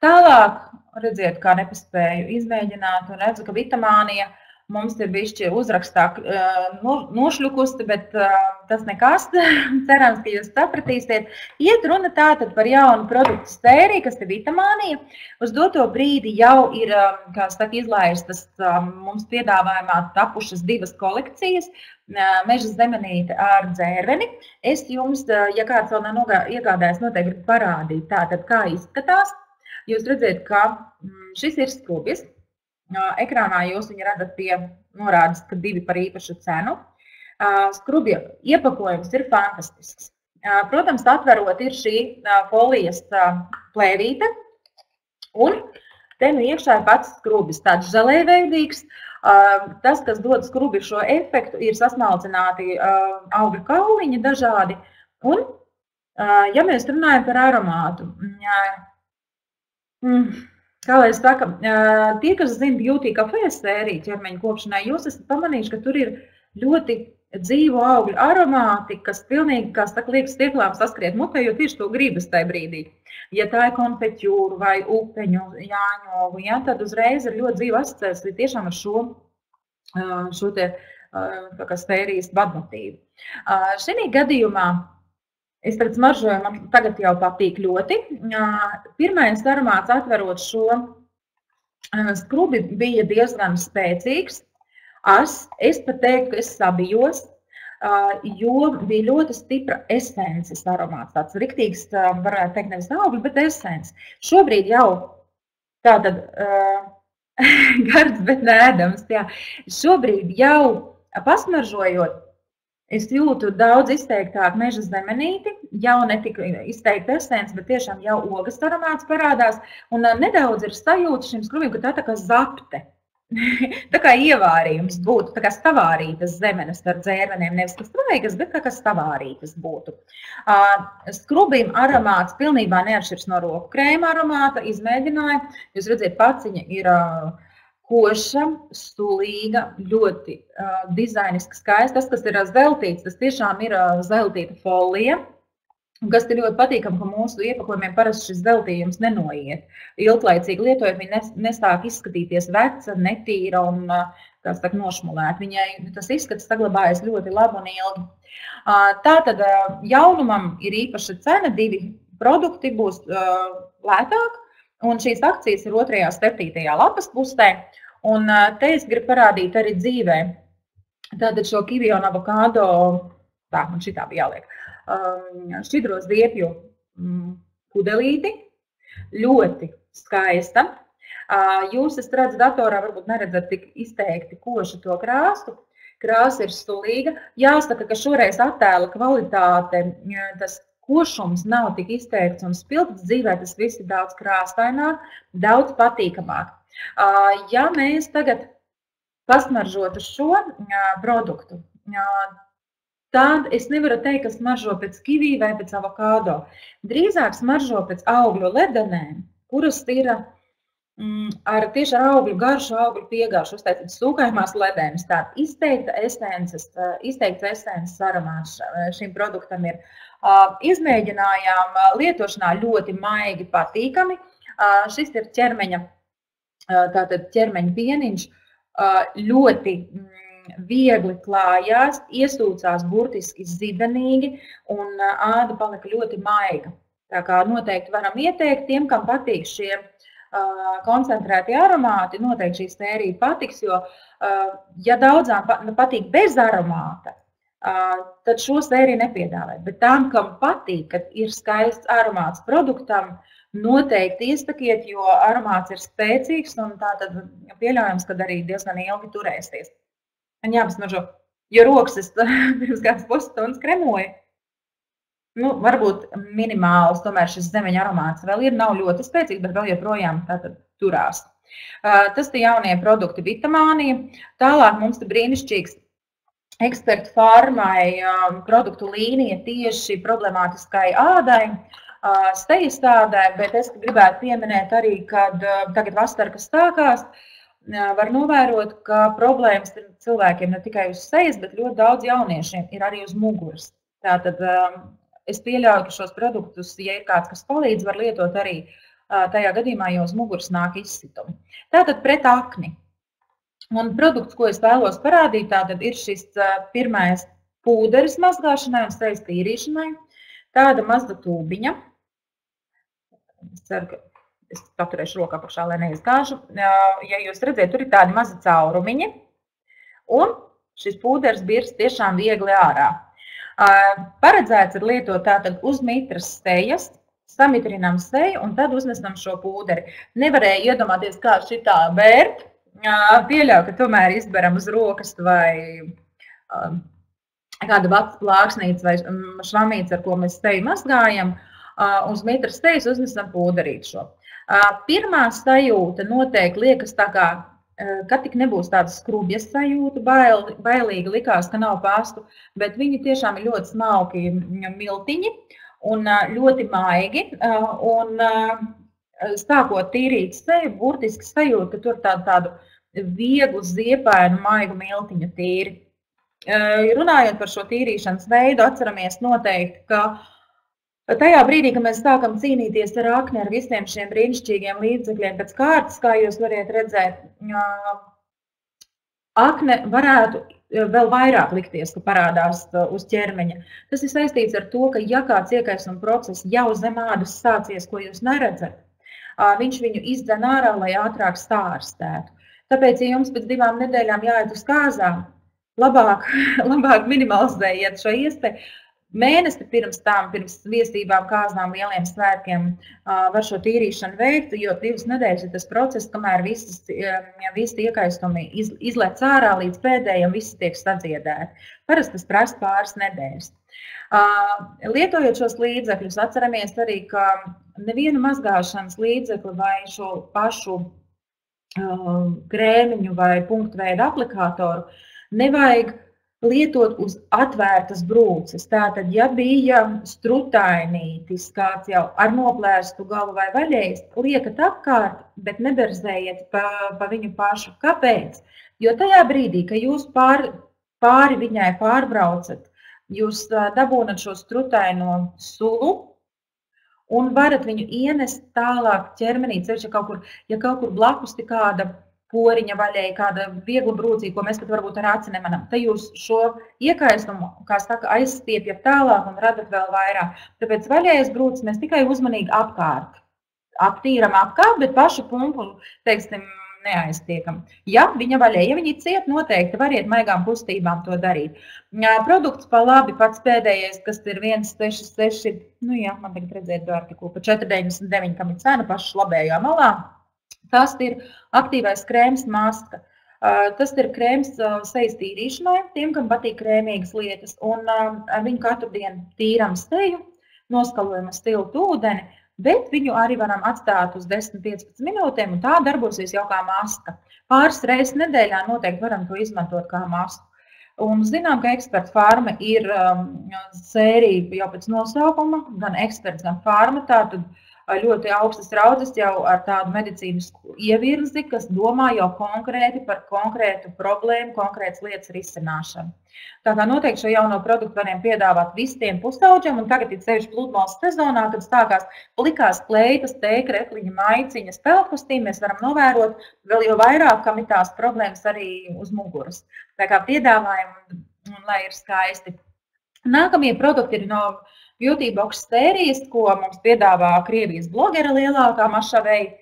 Speaker 1: Tālāk, redziet, kā nepaspēju izmēģināt un redzu, ka vitamānija mums ir bišķi uzrakstā nošļukusti, bet tas nekas, cerams, ka jūs sapratīsiet. Iet runa tātad par jaunu produktu sēriju, kas ir vitamānija. Uz doto brīdi jau ir, kā saka, izlaistas mums piedāvājumā tapušas 2 kolekcijas. Meža zemenīte ar dzērveni. Es jums, ja kāds vēl nav iegādājis, noteikti gribu parādīt tātad, kā izskatās. Jūs redzēt, ka šis ir skrubis. Ekrānā jūs viņu redzat pie norādes, ka 2 par īpašu cenu. Skrubja iepakojums ir fantastisks. Protams, atverot ir šī folijas plēvīte. Un te nu iekšā ir pats skrubis, tāds želējveidīgs. Tas, kas dod skrubi šo efektu, ir sasmalcināti augļu kauliņi dažādi. Un, ja mēs runājam par aromātu, kā lai es saku, tie, kas zina Beauty Café sēriju ķermeņa kopšanai, jūs esat pamanījuši, ka tur ir ļoti dzīvu augļu aromāti, kas pilnīgi, kā saka, liekas stieklām saskriet mutē, jo tieši to gribas tajā brīdī. Ja tā ir konfeķūra vai upeņu, jāņogu, ja, tad uzreiz ir ļoti dzīva asociācija tiešām ar šo te sērijas vadmotīvu. Šī gadījumā es tagad smaržoju, man tagad jau patīk ļoti. Pirmais aromāts atverot šo skrubi bija diezgan spēcīgs. Es pat teiktu, ka es sabijos, jo bija ļoti stipra esences aromāts. Tāds riktīgs, varētu teikt, nevis augļi, bet esens. Šobrīd jau tātad gards, bet neēdams. Jā. Šobrīd jau pasmaržojot, Es jūtu daudz izteiktāk meža zemenīti, jau ne tik izteikti esens, bet tiešām jau ogas aromāts parādās. Un nedaudz ir sajūta šim skrubim, ka tā kā zapte. Tā kā ievārījums būtu, tā kā stavārītas zemenes ar dzērveniem, nevis kas svaigas, bet tā kā stavārītas būtu. Skrubim aromāts pilnībā neatšķirs no roku krēma aromāta, izmēģināja. Jūs redziet, paciņa ir koša, stulīga, ļoti dizainiski skaista. Tas, kas ir zeltīts, tas tiešām ir zeltīta folija. Kas ir ļoti patīkami, ka mūsu iepakojumiem parasti šis zeltījums nenoiet. Ilglaicīgi lietojot, viņi nesāk izskatīties veca, netīra un nošmulēta. Viņai tas izskats saglabājas ļoti labi un ilgi. Tātad jaunumam ir īpaša cena, 2 produkti būs lētāk, un šīs akcijas ir 2. 7. lapas pusē. Un te es gribu parādīt arī dzīvē. Tātad šo kivi un avokādo, tā, man šitā bija jāliek. Šķidro ziepju pudelīti, ļoti skaista. Jūs esat redzat datorā, varbūt neredzat tik izteikti košu to krāstu. Krāsa ir stulīga. Jāsaka, ka šoreiz attēla kvalitāte, tas košums nav tik izteikts un spilgts. Dzīvē tas viss ir daudz krāstaināk, daudz patīkamāk. Ja mēs tagad pasmaržotu šo produktu, tad es nevaru teikt, ka smaržo pēc kivī vai pēc avokādo. Drīzāk smaržo pēc augļu ledenēm, kuras ir tieši ar augļu garšu, augļu piegāršu uztaisītas sūkājumās ledēnes. Tā izteikta esences aromāts šim produktam ir. Izmēģinājām lietošanā ļoti maigi patīkami. Šis ir ķermeņa pieniņš, ļoti viegli klājās, iesūcās burtiski zibenīgi un āda palika ļoti maiga. Tā kā noteikti varam ieteikt tiem, kam patīk šie koncentrēti aromāti, noteikti šī sērija patiks, jo ja daudzām patīk bez aromāta, tad šo sēriju nepiedāvāt. Bet tām, kam patīk, kad ir skaists aromāts produktam, noteikti iestakiet, jo aromāts ir spēcīgs un tā tad pieļaujams, ka arī diezgan ilgi turēsies. Man jāpasmaržo, jo rokas es pirms kāds pusstundas kremoju. Varbūt minimāls, tomēr šis zemeņa aromāts vēl ir, nav ļoti spēcīgs, bet vēl joprojām tātad turās. Tas tie jaunie produkti Vitamānija. Tālāk mums te brīnišķīgs ekspertu farmai produktu līnija tieši problemātiskai ādai, stejas ādai, bet es gribētu pieminēt arī, kad tagad vasara, kas sākās, var novērot, ka problēmas ir cilvēkiem ne tikai uz sejas, bet ļoti daudz jauniešiem ir arī uz muguras. Tātad es pieļauju, ka šos produktus, ja ir kāds, kas palīdz, var lietot arī tajā gadījumā, jo uz muguras nāk izsitumi. Tātad pret akni. Un produkts, ko es vēlos parādīt, tātad ir šis pirmais pūderis mazgāšanai un sejas tīrīšanai. Tāda maza tūbiņa. Es ceru, ka es paturēšu roku apakšā, lai neizgāžu. Ja jūs redzēt, tur ir tādi mazi caurumiņi. Un šis pūderis birst tiešām viegli ārā. Paredzēts ir lietot tātad uz mitras sejas, samitrinām seju un tad uznesam šo pūderi. Nevarēja iedomāties, kā šitā bērt. Pieļauju, ka tomēr izberam uz rokas vai kāda vats plāksnīca vai švamīca, ar ko mēs seju mazgājam. Uz mitras sejas uznesam pūderīt šo. Pirmā sajūta noteikti liekas tā kā, kad tik nebūs tādas skrubjas sajūta, bailīgi likās, ka nav pastu, bet viņi tiešām ir ļoti smalki miltiņi un ļoti maigi. Un sākot tīrīt seju, burtiski sajūta, ka tur tādu vieglu ziepainu maigu miltiņu tīri. Runājot par šo tīrīšanas veidu, atceramies noteikti, ka tajā brīdī, kad mēs sākam cīnīties ar akni, ar visiem šiem brīnišķīgiem līdzekļiem pēc kārtas, kā jūs variet redzēt, akne varētu vēl vairāk likties, ka parādās uz ķermeņa. Tas ir saistīts ar to, ka ja kāds iekaisuma process jau zem ādas sācies, ko jūs neredzat, viņš viņu izdzen ārā, lai ātrāk sārstētu. Tāpēc, ja jums pēc 2 nedēļām jāiet uz kāzām, labāk minimalizējiet šo iespēju. mēnesi pirms tam, pirms viesībām, kāznām, lieliem svētkiem var šo tīrīšanu veikt, jo 2 nedēļas ir tas process, kamēr visi iekaistumi izlec ārā līdz pēdējiem, visi tiek sadziedēti. Parasti tas prasa pāris nedēļas. Lietojot šos līdzekļus, atceramies arī, ka nevienu mazgāšanas līdzekli vai šo pašu krēmiņu vai punktveidu aplikātoru nevajag lietot uz atvērtas brūces. Tātad, ja bija strutainītis, kāds jau ar noplērstu galu vai vaļējis, liekat apkārt, bet neberzējiet pa viņu pašu. Kāpēc? Jo tajā brīdī, kad jūs pāri viņai pārbraucat, jūs dabūnat šo strutaino sulu un varat viņu ienest tālāk ķermenī, ja kaut kur blakus ir kāda poriņa vaļēja, kāda viegla brūcīga, ko mēs pat varbūt ar aci nemanām. Te jūs šo iekaistumu, kā saka, aizstiepjat tālāk un radat vēl vairāk. Tāpēc vaļējas brūces mēs tikai uzmanīgi aptīram apkārt, bet pašu pumpu, teiksim, neaiztiekam. Ja viņa vaļēja, ja viņa ciet, noteikti variet maigām kustībām to darīt. Produkts pa labi, pats pēdējais, kas ir 1,66, man tagad redzēt artikulu, pa 4,99, kam ir cena paša labējā malā. Tas ir aktīvais krēms maska. Tas ir krēms sejas tīrīšanai, tiem, kam patīk krēmīgas lietas. Un ar viņu katru dienu tīram seju, noskalojam ar siltu ūdeni, bet viņu arī varam atstāt uz 10-15 minūtēm, un tā darbosies jau kā maska. Pāris reizes nedēļā noteikti varam to izmantot kā masku. Un zinām, ka Expert Pharma ir sērija jau pēc nosaukuma, gan Experts, gan Pharma, tātad ļoti augstas raudzes jau ar tādu medicīnisku ievirzi, kas domā jau konkrēti par konkrētu problēmu, konkrētas lietas risināšanu. Tā kā noteikti šo jauno produktu varam piedāvāt visiem pusauģiem, un tagad ir sevišķi pludmales sezonā, kad stākās plikās kleitas, tēkretliņa, maiciņas, peltkostīm, mēs varam novērot vēl jau vairāk, kam ir tās problēmas arī uz muguras. Tā kā piedāvājam, un lai ir skaisti. Nākamie produkti ir no Beauty Box sērijas, ko mums piedāvā Krievijas blogera lielākā Mašavei.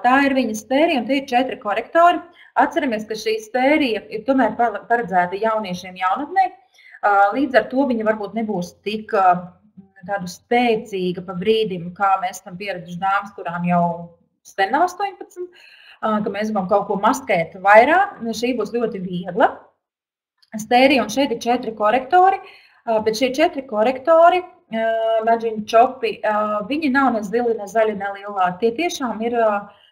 Speaker 1: Tā ir viņas sērija, un tie ir 4 korektori. Atceramies, ka šī sērija ir tomēr paredzēta jauniešiem jaunatnē. Līdz ar to viņa varbūt nebūs tik tādu spēcīga pa brīdim, kā mēs esam pieraduši dāmas, kurām jau sen 18, ka mēs gribam kaut ko maskēt vairāk. Šī būs ļoti viegla sērija, un šeit ir 4 korektori. Bet šie 4 korektori, Magic Chopi, viņi nav ne zili, ne zaļi, ne lilā. Tie tiešām ir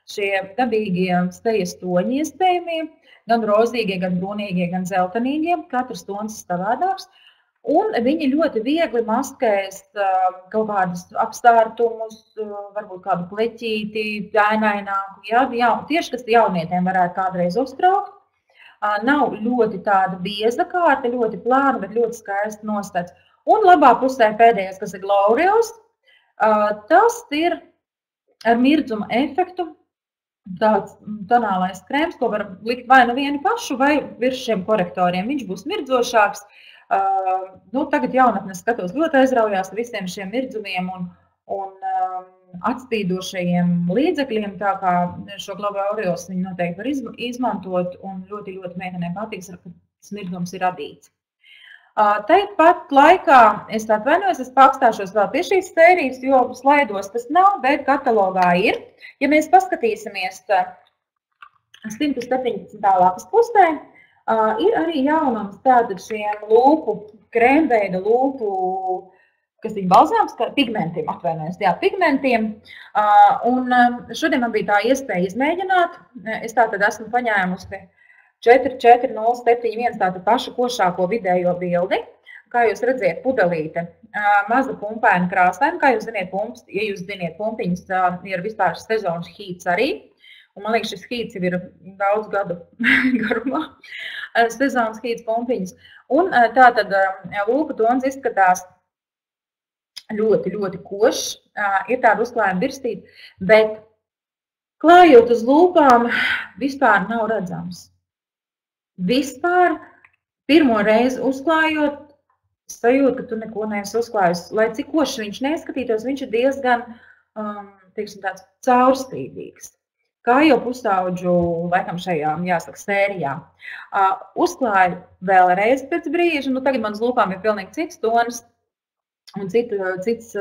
Speaker 1: šie dabīgie sejas toņi iespējamie, gan rozīgie, gan brūnīgie, gan zeltainīgie. Katrs tons ir savādāks. Un viņi ļoti viegli maskēs kaut kādus apstārtumus, varbūt kādu pleķīti, dēnaināku. Tieši, kas jaunietiem varētu kādreiz uztraukt. Nav ļoti tāda bieza kārta, ļoti plāna, bet ļoti skaisti nostāds. Un labā pusē pēdējais, kas ir Glorious, tas ir ar mirdzuma efektu, tāds tonālais krēms, ko var likt vai nu vienu pašu, vai virs šiem korektoriem. Viņš būs mirdzošāks. Tagad jaunatnes skatos ļoti aizraujās visiem šiem mirdzumiem un atspīdošajiem līdzekļiem, tā kā šo Glorious viņi noteikti var izmantot un ļoti, ļoti meitenēm patiks, ka tas mirdzums ir radīts. Tāpat laikā es atvainojos, es pakstāšos vēl pie šīs sērijas, jo slaidos tas nav, bet katalogā ir. Ja mēs paskatīsimies 117. lapas pusē, ir arī jaunums tātad šiem lūpu, krēmveida lūpu, kas ir balzāms, pigmentiem, atvainojos, pigmentiem. Un šodien man bija tā iespēja izmēģināt. Es tātad esmu paņēmusi 44071, tātad pašu košāko vidējo bildi. Kā jūs redzat, pudelīte, maza pumpaina krāsaina, kā jūs ziniet, ja jūs ziniet, pumpiņas ir vispār sezonas hīts arī. Un man liekas, šis hīts jau ir daudz gadu garumā. Sezonas hīts pumpiņas. Un tātad lūpa tons izskatās ļoti, ļoti košs, ir tāda uzklājuma virstība, bet klājot uz lūpām vispār nav redzams. Vispār pirmo reizi uzklājot, sajūt, ka tu neko neesi uzklājis. Lai cik košs viņš neskatītos, viņš ir diezgan, teiksim, tāds caurspīdīgs. Kā jau pusauģu, laikam šajā, jāsaka, sērijā. Uzklāju vēlreiz pēc brīža, tagad manas lūpām ir pilnīgi cits tonis. un cits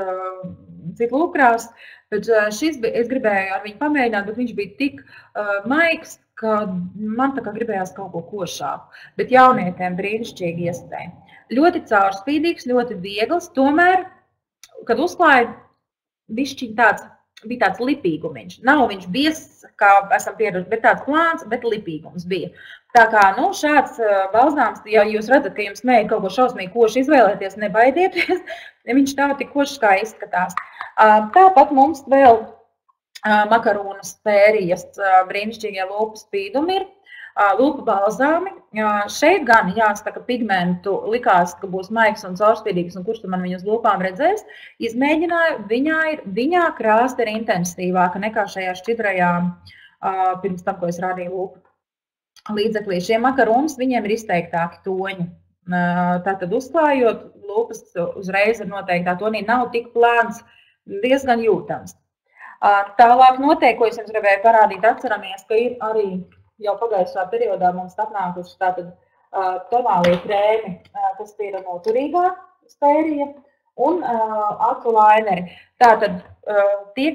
Speaker 1: lūkrās. Bet šis bija, es gribēju ar viņu pamēģināt, bet viņš bija tik maigs, ka man tā kā gribējās kaut ko košāku. Bet jaunietēm brīnišķīgi iespēja. Ļoti caurspīdīgs, ļoti viegls, tomēr, kad uzklāja, bišķiņ bija tāds lipīgumiņš. Nav viņš biezs, kā esam pieraduši, bet tāds plāns, bet lipīgums bija. Tā kā, šāds balzāms, ja jūs redzat, ka jums mēģina kaut ko šausmīgi koši izvēlēties, nebaidieties, viņš tā tik košs kā izskatās. Tāpat mums vēl makaronu spērijas brīnišķīgie lūpu spīdumi ir, lūpu balzāmi. Šeit gan jāsaka pigmentu likās, ka būs maigs un caurspīdīgs, un kurš tu man viņu uz lūpām redzēs. Izmēģināju, viņā krāsta ir intensīvāka nekā šajā šķidrajā pirms tam, ko es rādīju lūpu līdzeklī. Šie makaronas, viņiem ir izteiktāki toņi. Tātad uzklājot, lūpas uzreiz ir noteiktā tonī, nav tik plāns, diezgan jūtams. Tālāk noteikti, ko es jums gribēju parādīt, atceramies, ka ir arī jau pagājušā periodā mums atnākuši tātad tonālie krēmi, kas ir noturīgā spērija un acu laineri. Tātad tie,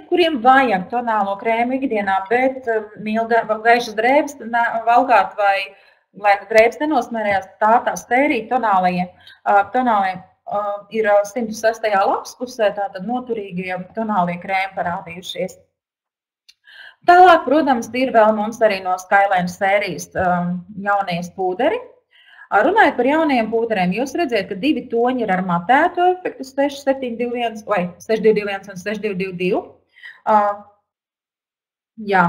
Speaker 1: kuriem vajag tonālo krēmu ikdienā, bet gaišas drēbes valkāt vai drēbes nenosmērējās, tā spērija tonālie ir 106. lapspusē, tātad noturīgie tonālie krēmi parādījušies. Tālāk, protams, ir vēl mums arī no Skyline sērijas jaunie pūderi. Runājot par jaunajiem pūderiem, jūs redzēt, ka divi toņi ir ar matēto efektu 6721 vai 6221 un 6222. Jā.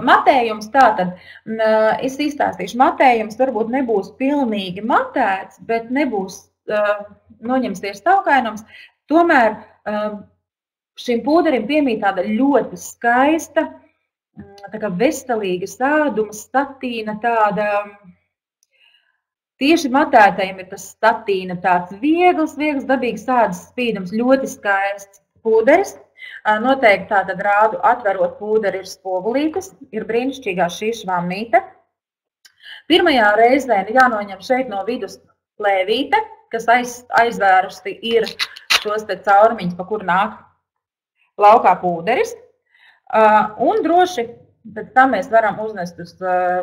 Speaker 1: Matējums tātad, es izstāstīšu, matējums varbūt nebūs pilnīgi matēts, bet nebūs noņemsies taukainums. Tomēr šim pūderim piemīt tāda ļoti skaista, tā kā veselīga sāduma, statīna tāda. Tieši matētajiem ir tas statīna tāds viegls, dabīgs sādas spīdums, ļoti skaists pūderis. Noteikti tātad rādu atverot pūderi ir spogulītes, ir brīnišķīgā šī švamīte. Pirmajā reizē jānoņem šeit no vidus plēvīte, kas aizvērusi ir šos te caurumiņus, pa kur nāk laukā pūderis. Un droši pēc tam mēs varam uznest uz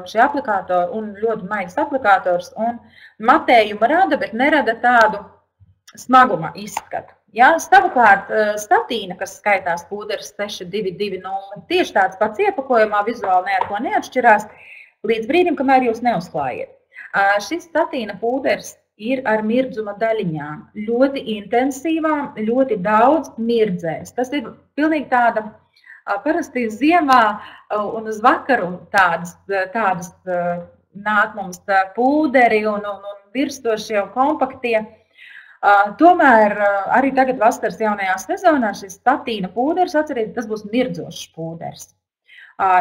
Speaker 1: šī aplikātoru un ļoti maigs aplikātors un matējumu rada, bet nerada tādu smaguma izskatu. Ja, savukārt statīna, kas skaitās pūderis 6220, tieši tāds pats iepakojumā vizuāli neko neatšķirās līdz brīdim, kamēr jūs neuzklājiet. Šis statīna pūderis ir ar mirdzuma daļiņām, ļoti intensīvām, ļoti daudz mirdzēs. Tas ir pilnīgi tāda parasti ziemā un uz vakaru tādas nāk mums pūderi un virstošie un kompaktie. Tomēr arī tagad vasaras jaunajā sezonā šis statīna pūderis, atcerieties, tas būs mirdzošs pūderis.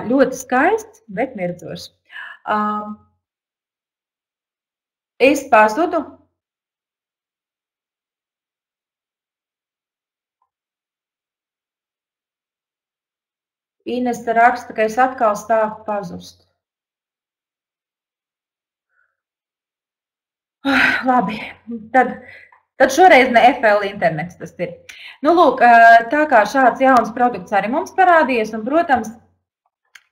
Speaker 1: Ļoti skaists, bet mirdzošs. Es pazudu. Ines raksta, ka es atkal stāvu pazust. Labi, tad šoreiz ne FL internets tas ir. Lūk, tā kā šāds jauns produkts arī mums parādījies, un, protams,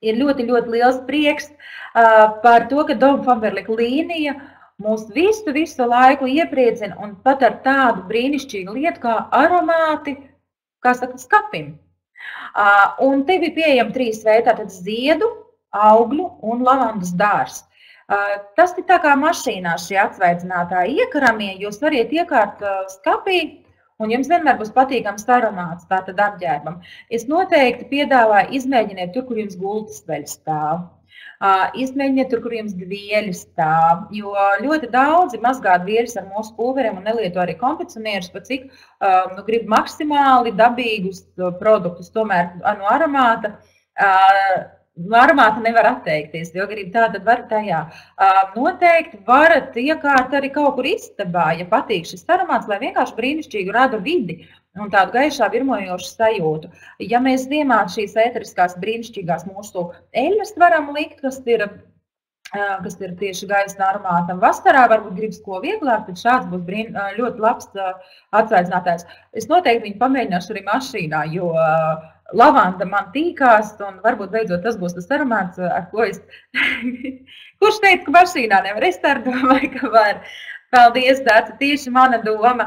Speaker 1: ir ļoti liels prieks par to, ka Dom Faberlic līnija mūs visu laiku iepriecina un pat ar tādu brīnišķīgu lietu kā aromāti, kā saka, skapim. Un te bija pieejami 3 veidi, tātad ziedu, augļu un lavandas dārs. Tas ir tā kā mašīnā šie atsvaidzinātāji iekaramie, jūs variet iekārt skapī un jums vienmēr būs patīkams aromāts, tātad apģērbam. Es noteikti piedāvāju izmēģiniet tur, kur jums gultas veļ stāv. Izmēģiniet tur, kur jums dvieļi stāv, jo ļoti daudzi mazgā dvieļus ar mūsu pulveriem un nelieto arī kondicionierus, pat cik grib maksimāli dabīgus produktus, tomēr no aromāta nevar atteikties, jo grib tātad var tajā. Noteikti varat iekārt arī kaut kur istabā, ja patīk šis aromāts, lai vienkārši brīnišķīgi rada vidi un tādu gaišā virmojošu sajūtu. Ja mēs ziemā šīs ēteriskās brīnišķīgās mūsu eļļas varam likt, kas ir kas ir tieši gaisa aromātam. Vasarā varbūt gribas ko vieglāk, tad šāds būs ļoti labs atsveicinātājs. Es noteikti viņu pamēģināšu arī mašīnā, jo lavanda man tīkās, un varbūt beidzot tas būs tas aromāts, ar ko es... Kurš teica, ka mašīnā nevar? Es tā domāju, ka var. Paldies, Dāca, tieši mana doma.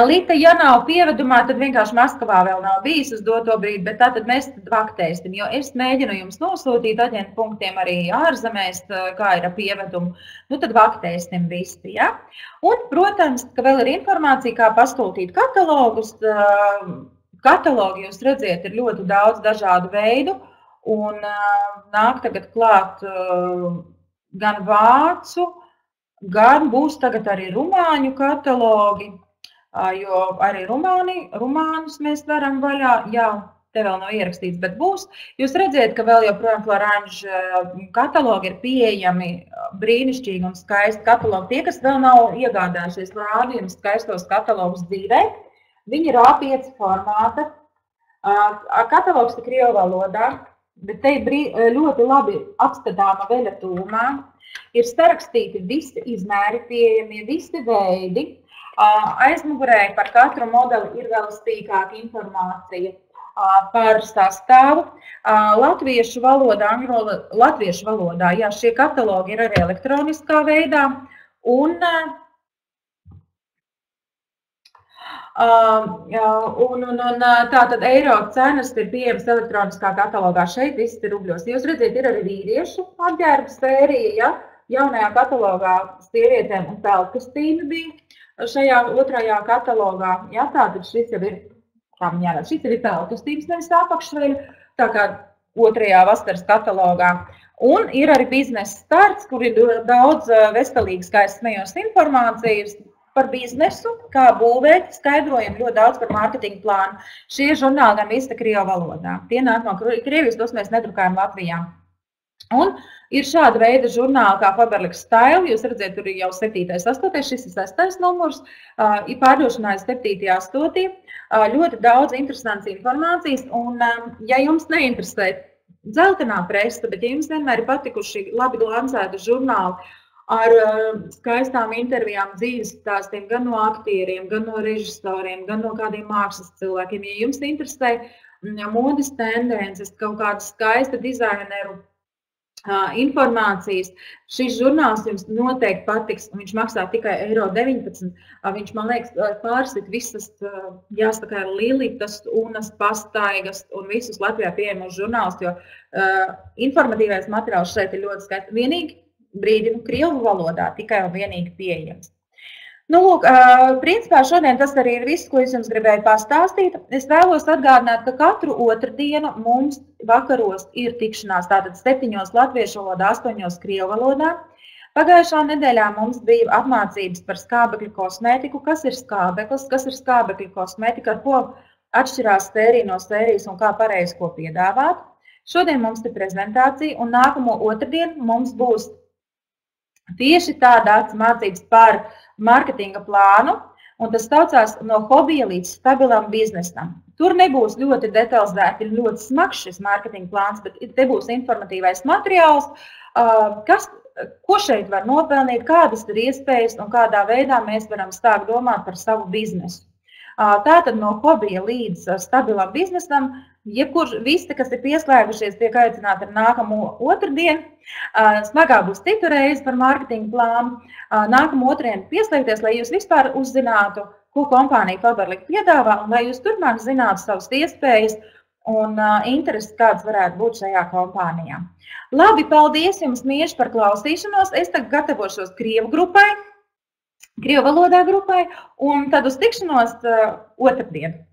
Speaker 1: Lita, ja nav pievedumā, tad vienkārši Maskavā vēl nav bijis uz doto brīdi, bet tātad mēs vaktēsim, jo es mēģinu jums nosūtīt aģentu punktiem arī ārzemēs, kā ir ar pievedumu, nu tad vaktēsim visi, ja? Un, protams, ka vēl ir informācija, kā pasūtīt katalogus. Katalogi, jūs redziet, ir ļoti daudz dažādu veidu, un nāk tagad klāt gan vācu, gan būs tagad arī rumāņu katalogi. Jo arī rumānus mēs varam vaļā, jā, te vēl nav ierakstīts, bet būs. Jūs redziet, ka vēl joprojām Florange katalogi ir pieejami brīnišķīgi un skaisti katalogi. Tie, kas vēl nav iegādājušies rādījumus skaistos katalogus dzīvē, viņi ir A5 formāta. Katalogs ir krievu valodā, bet te ir ļoti labi apskatāma veļa tūmā. Ir sarakstīti visi izmēri pieejami, visi veidi. Aizmugurē par katru modeli ir vēl stīkāka informācija par sastāvu. Latviešu valodā, jā, šie katalogi ir arī elektroniskā veidā. Un tātad eiro cenas ir pieejamas elektroniskā katalogā. Šeit viss ir rubļos. Jūs redziet, ir arī vīriešu apģērba sērija, ja? Jaunajā katalogā sievietēm un peltkastīmi bija. Šajā otrajā katalogā, jā, tātad šis jau ir, šis ir peltkastīms, nevis apakšveļa, tā kā otrajā vasaras katalogā. Un ir arī biznesa starts, kur ir daudz veselīgi skaists smējos informācijas par biznesu, kā būvēt, skaidrojam ļoti daudz par mārketinga plānu. Šie žurnāli gan visi krievu valodā. Tie nāk no Krievijas, tos mēs nedrukājam Latvijā. Un ir šāda veida žurnāli kā Faberlic Style, jūs redzēt, tur ir jau 7. 8. Šis ir 6. numurs, ir pārdošanā 7. 8. Ļoti daudz interesants informācijas, un ja jums neinteresē dzeltenā presa, bet ja jums vienmēr ir patikuši labi glancēti žurnāli ar skaistām intervijām, dzīves stāstiem, gan no aktieriem, gan no režisoriem, gan no kādiem mākslas cilvēkiem, ja jums interesē modes tendences, kaut kāda skaista dizaineru informācijas. Šis žurnāls jums noteikti patiks, un viņš maksā tikai €19. Viņš, man liekas, pārsit visas, jāsaka, Lilitas, Unas, Pastaigas un visus Latvijā pieejamos žurnālus, jo informatīvais materiāls šeit ir ļoti skaists. Vienīgi brīdinu krievu valodā, tikai un vienīgi pieejams. Nu, lūk, principā šodien tas arī ir viss, ko es jums gribēju pastāstīt. Es vēlos atgādināt, ka katru otrdienu mums vakaros ir tikšanās, tātad 7 latviešu valodā, 8 krievu valodā. Pagājušā nedēļā mums bija apmācības par skābekļu kosmētiku, kas ir skābeklis, kas ir skābekļu kosmētika, ar ko atšķirās sērija no sērijas un kā pareizi ko piedāvāt. Šodien mums ir prezentācija, un nākamo otrdienu mums būs tieši tādas mācības par mārketinga plānu, un tas saucās no hobija līdz stabilam biznesam. Tur nebūs ļoti detalizēti, ir ļoti smags šis mārketinga plāns, bet te būs informatīvais materiāls, ko šeit var nopelnīt, kādas ir iespējas un kādā veidā mēs varam sākt domāt par savu biznesu. Tātad no hobija līdz stabilam biznesam, visi, kas ir pieslēgušies, tiek aicināti ar nākamo otrdienu. Smagā būs citu reizi par mārketinga plānu. Nākamo otrdienu pieslēgties, lai jūs vispār uzzinātu, ko kompānija Faberlic piedāvā, un lai jūs turpmāk zinātu savas iespējas un intereses, kādas varētu būt šajā kompānijā. Labi, paldies jums mieši par klausīšanos. Es tagad gatavošos krievu valodā grupai, un tad uz tikšanos otrdienu.